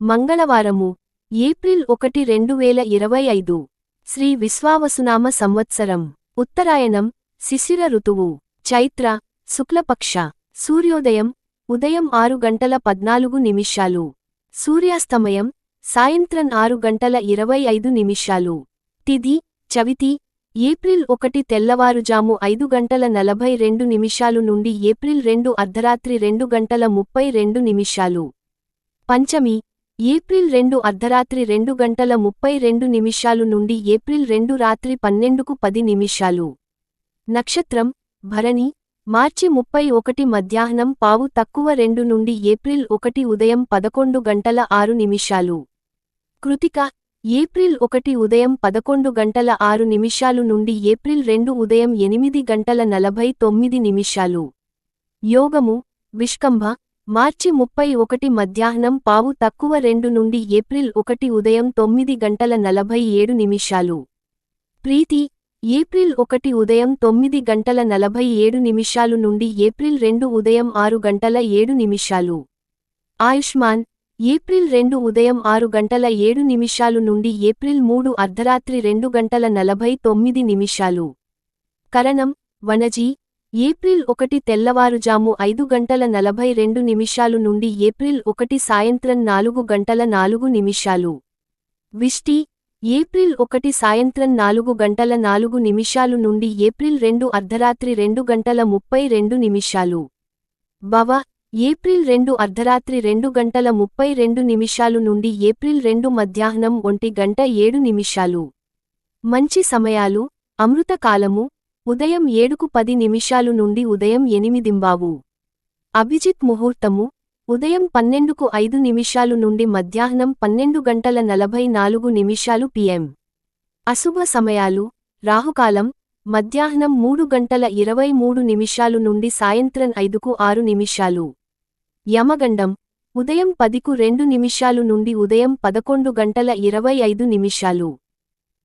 మంగళవారము ఏప్రిల్ 1 2025 శ్రీ విశ్వావసునామ సంవత్సరం ఉత్తరాయణం శిశిర ఋతువు చైత్ర శుక్లపక్ష సూర్యోదయం ఉదయం 6:14 సూర్యాస్తమయం సాయంత్రం 6:25 తిథి చవితి ఏప్రిల్ 1 తెల్లవారుజాము 5:42 నుండి ఏప్రిల్ 2 అర్ధరాత్రి 2:32 పంచమి ఏప్రిల్ 2 అర్ధరాత్రి 2:32 నుండి ఏప్రిల్ 2 రాత్రి 12:10 నక్షత్రం భరణి మార్చి 31 మధ్యాహ్నం 2:15 నుండి ఏప్రిల్ 1 ఉదయం 11:06 కృతిక ఏప్రిల్ 1 ఉదయం 11:06 నుండి ఏప్రిల్ 2 ఉదయం 8:49 యోగము విష్కంభ మార్చి 31 మధ్యాహ్నం 2:2 నుండి ఏప్రిల్ 1 ఉదయం 9:47 ప్రీతి ఏప్రిల్ 1 ఉదయం 9:47 నుండి ఏప్రిల్ 2 ఉదయం 6:07 ఆయుష్మాన్ ఏప్రిల్ 2 ఉదయం 6:07 నుండి ఏప్రిల్ 3 అర్ధరాత్రి 2:49 కరణం వనజి ఏప్రిల్ 1 తెల్లవారుజాము 5:42 నుండి ఏప్రిల్ 1 సాయంత్రం 4:04 విష్టి ఏప్రిల్ 1 సాయంత్రం 4:04 నుండి ఏప్రిల్ 2 అర్ధరాత్రి 2:32 భవ ఏప్రిల్ 2 అర్ధరాత్రి 2:32 నుండి ఏప్రిల్ 2 మధ్యాహ్నం 1:07 మంచి సమయాలు అమృతకాలము ఉదయం 7:10 నుండి ఉదయం 8:00 అభిజిత్ ముహూర్తము ఉదయం 12:05 నుండి మధ్యాహ్నం 12:44 pm అశుభ సమయాలు రాహుకాలం మధ్యాహ్నం 3:23 నుండి సాయంత్రం 5:06 యమగండం ఉదయం 10:02 నుండి ఉదయం 11:25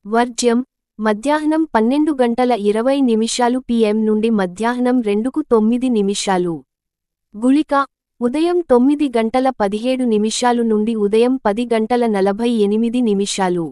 వర్జ్యం మధ్యాహ్నం 12:20 pm నుండి మధ్యాహ్నం 2:09 గుళిక ఉదయం 9:17 నుండి ఉదయం 10:48